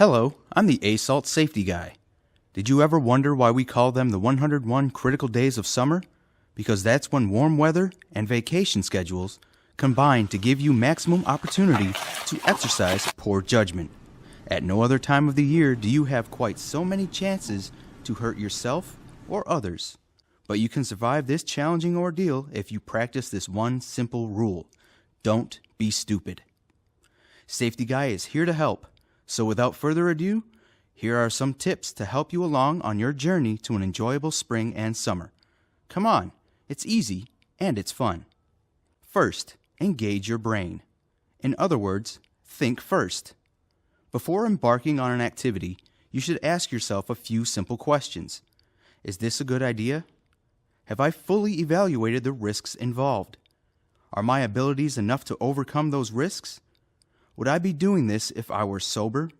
Hello, I'm the ASA safety guy. Did you ever wonder why we call them the 101 critical days of summer? Because that's when warm weather and vacation schedules combine to give you maximum opportunity to exercise poor judgment. At no other time of the year do you have quite so many chances to hurt yourself or others. But you can survive this challenging ordeal if you practice this one simple rule. Don't be stupid. Safety Guy is here to help. So without further ado, here are some tips to help you along on your journey to an enjoyable spring and summer. Come on, it's easy and it's fun. First, engage your brain. In other words, think first. Before embarking on an activity, you should ask yourself a few simple questions. Is this a good idea? Have I fully evaluated the risks involved? Are my abilities enough to overcome those risks? Would I be doing this if I were sober?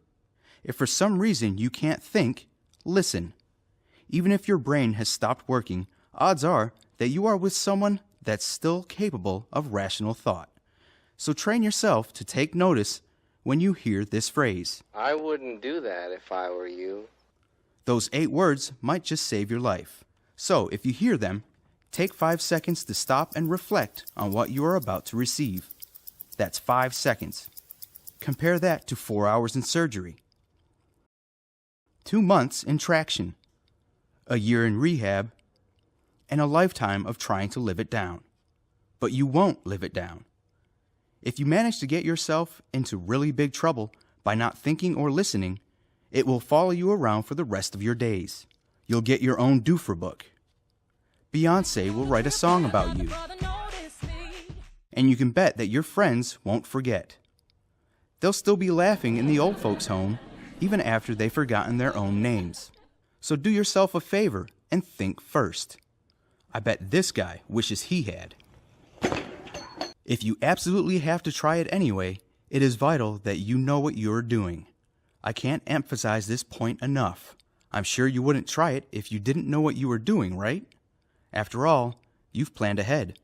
If for some reason you can't think, listen. Even if your brain has stopped working, odds are that you are with someone that's still capable of rational thought. So train yourself to take notice when you hear this phrase. I wouldn't do that if I were you. Those 8 words might just save your life. So if you hear them, take 5 seconds to stop and reflect on what you are about to receive. That's 5 seconds. Compare that to 4 hours in surgery, 2 months in traction, a year in rehab, and a lifetime of trying to live it down. But you won't live it down. If you manage to get yourself into really big trouble by not thinking or listening, it will follow you around for the rest of your days. You'll get your own Duffer book. Beyonce will write a song about you. And you can bet that your friends won't forget. They'll still be laughing in the old folks' home even after they've forgotten their own names. So do yourself a favor and think first. I bet this guy wishes he had. If you absolutely have to try it anyway, it is vital that you know what you're doing. I can't emphasize this point enough. I'm sure you wouldn't try it if you didn't know what you were doing, right? After all, you've planned ahead.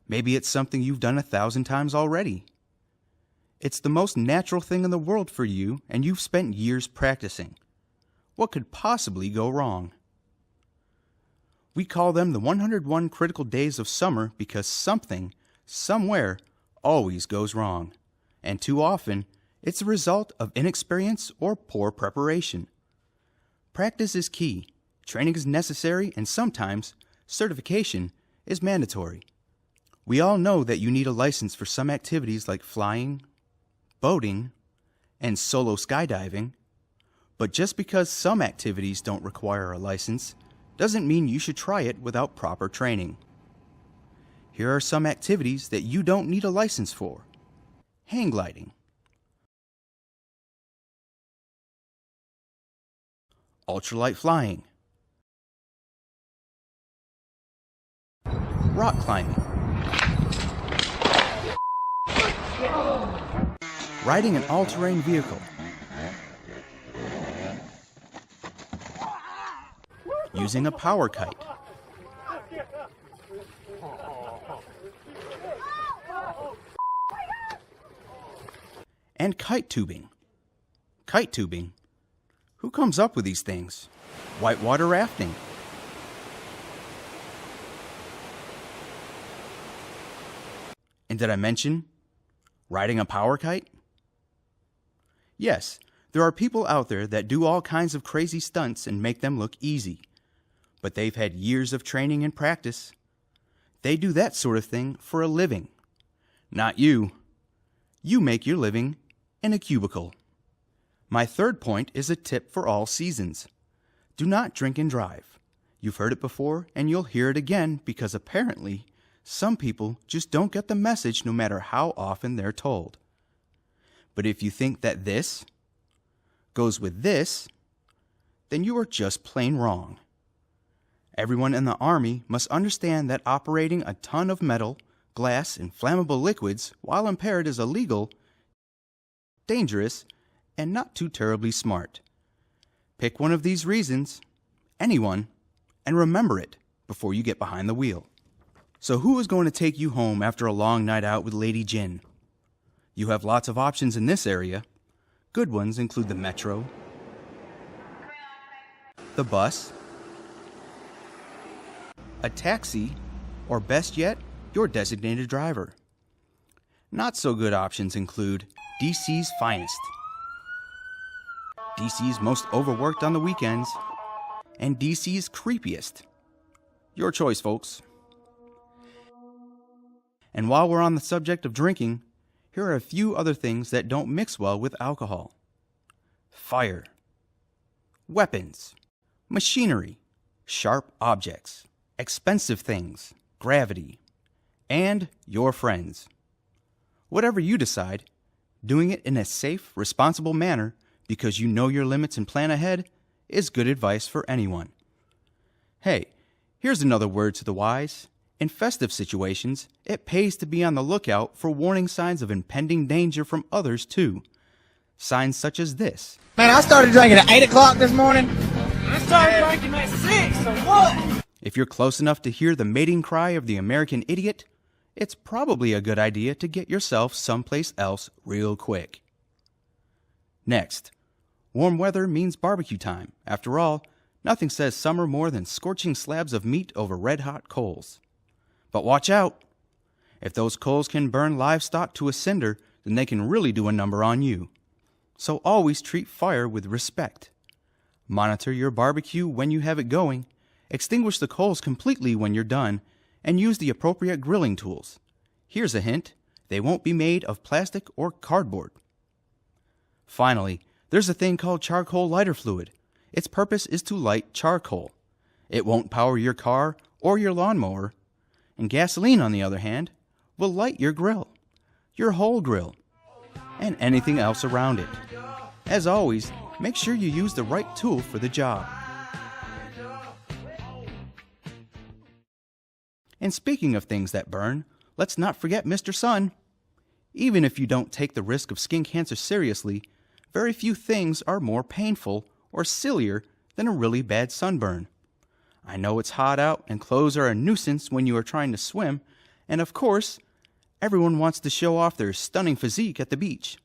Maybe it's something you've done 1,000 times already. It's the most natural thing in the world for you, and you've spent years practicing. What could possibly go wrong? We call them the 101 critical days of summer because something, somewhere, always goes wrong. And too often, it's a result of inexperience or poor preparation. Practice is key, training is necessary, and sometimes certification is mandatory. We all know that you need a license for some activities like flying, boating, and solo skydiving, but just because some activities don't require a license doesn't mean you should try it without proper training. Here are some activities that you don't need a license for. Hang gliding, ultralight flying, rock climbing, riding an all-terrain vehicle, using a power kite, and kite tubing. Kite tubing? Who comes up with these things? Whitewater rafting. And did I mention riding a power kite? Yes, there are people out there that do all kinds of crazy stunts and make them look easy. But they've had years of training and practice. They do that sort of thing for a living. Not you. You make your living in a cubicle. My third point is a tip for all seasons. Do not drink and drive. You've heard it before and you'll hear it again because apparently some people just don't get the message no matter how often they're told. But if you think that this goes with this, then you are just plain wrong. Everyone in the Army must understand that operating a ton of metal, glass, and flammable liquids while impaired is illegal, dangerous, and not too terribly smart. Pick one of these reasons, anyone, and remember it before you get behind the wheel. So who is going to take you home after a long night out with Lady Gin? You have lots of options in this area. Good ones include the metro, the bus, a taxi, or best yet, your designated driver. Not so good options include DC's finest, DC's most overworked on the weekends, and DC's creepiest. Your choice, folks. And while we're on the subject of drinking, here are a few other things that don't mix well with alcohol: fire, weapons, machinery, sharp objects, expensive things, gravity, and your friends. Whatever you decide, doing it in a safe, responsible manner because you know your limits and plan ahead is good advice for anyone. Hey, here's another word to the wise. In festive situations, it pays to be on the lookout for warning signs of impending danger from others too. Signs such as this. Man, I started drinking at 8 o'clock this morning. I started drinking at 6, so what? If you're close enough to hear the mating cry of the American idiot, it's probably a good idea to get yourself someplace else real quick. Next, warm weather means barbecue time. After all, nothing says summer more than scorching slabs of meat over red-hot coals. But watch out! If those coals can burn livestock to a cinder, then they can really do a number on you. So always treat fire with respect. Monitor your barbecue when you have it going, extinguish the coals completely when you're done, and use the appropriate grilling tools. Here's a hint: they won't be made of plastic or cardboard. Finally, there's a thing called charcoal lighter fluid. Its purpose is to light charcoal. It won't power your car or your lawnmower. And gasoline, on the other hand, will light your grill, your whole grill, and anything else around it. As always, make sure you use the right tool for the job. And speaking of things that burn, let's not forget Mr. Sun. Even if you don't take the risk of skin cancer seriously, very few things are more painful or sillier than a really bad sunburn. I know it's hot out and clothes are a nuisance when you are trying to swim, and of course, everyone wants to show off their stunning physique at the beach.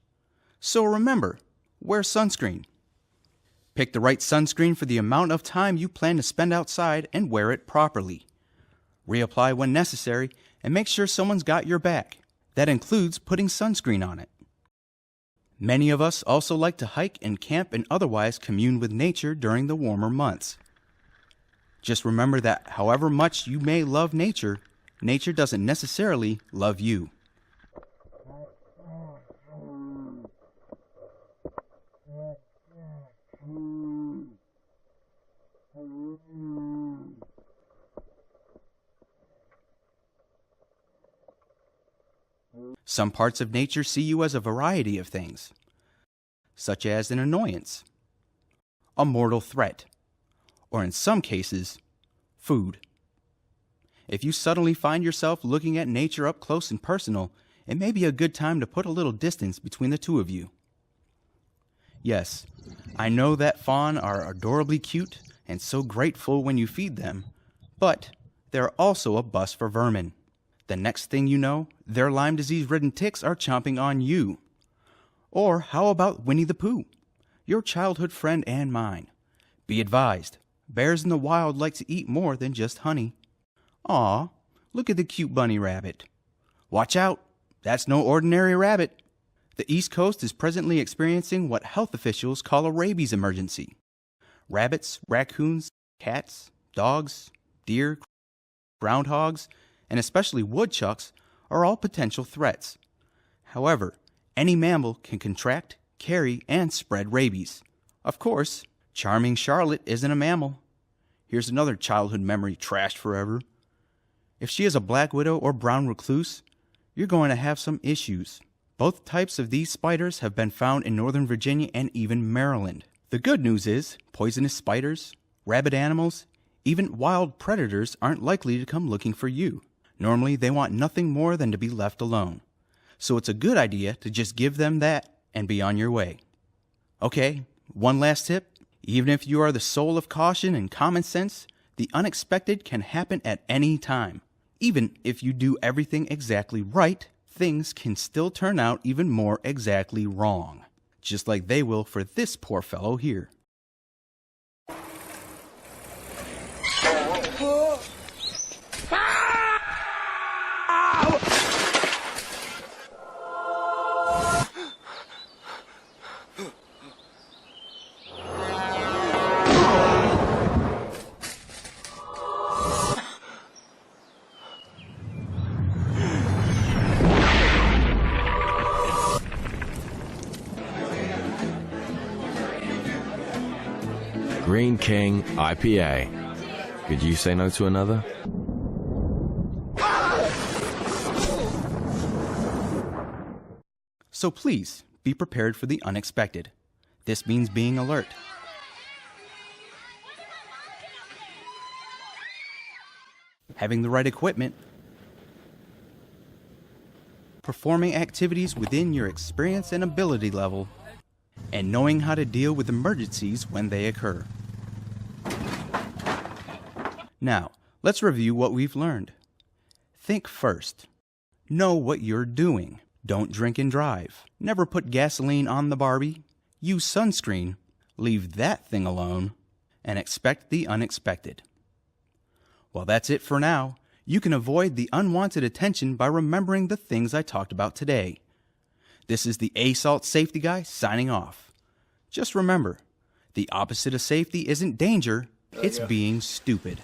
So remember, wear sunscreen. Pick the right sunscreen for the amount of time you plan to spend outside and wear it properly. Reapply when necessary and make sure someone's got your back. That includes putting sunscreen on it. Many of us also like to hike and camp and otherwise commune with nature during the warmer months. Just remember that however much you may love nature, nature doesn't necessarily love you. Some parts of nature see you as a variety of things, such as an annoyance, a mortal threat, or in some cases, food. If you suddenly find yourself looking at nature up close and personal, it may be a good time to put a little distance between the two of you. Yes, I know that fawn are adorably cute and so grateful when you feed them, but they're also a bus for vermin. The next thing you know, their Lyme disease-ridden ticks are chomping on you. Or how about Winnie the Pooh, your childhood friend and mine? Be advised, bears in the wild like to eat more than just honey. Aw, look at the cute bunny rabbit. Watch out, that's no ordinary rabbit. The East Coast is presently experiencing what health officials call a rabies emergency. Rabbits, raccoons, cats, dogs, deer, groundhogs, and especially woodchucks are all potential threats. However, any mammal can contract, carry, and spread rabies. Of course, charming Charlotte isn't a mammal. Here's another childhood memory trashed forever. If she is a black widow or brown recluse, you're going to have some issues. Both types of these spiders have been found in Northern Virginia and even Maryland. The good news is, poisonous spiders, rabid animals, even wild predators aren't likely to come looking for you. Normally, they want nothing more than to be left alone. So it's a good idea to just give them that and be on your way. Okay, one last tip. Even if you are the soul of caution and common sense, the unexpected can happen at any time. Even if you do everything exactly right, things can still turn out even more exactly wrong. just like they will for this poor fellow here. Green King IPA. Could you say no to another? So please, be prepared for the unexpected. This means being alert. Having the right equipment. Performing activities within your experience and ability level. And knowing how to deal with emergencies when they occur. Now, let's review what we've learned. Think first. Know what you're doing. Don't drink and drive. Never put gasoline on the Barbie. Use sunscreen. Leave that thing alone. And expect the unexpected. Well, that's it for now. You can avoid the unwanted attention by remembering the things I talked about today. This is the ASA Safety Guy signing off. Just remember, the opposite of safety isn't danger, it's being stupid.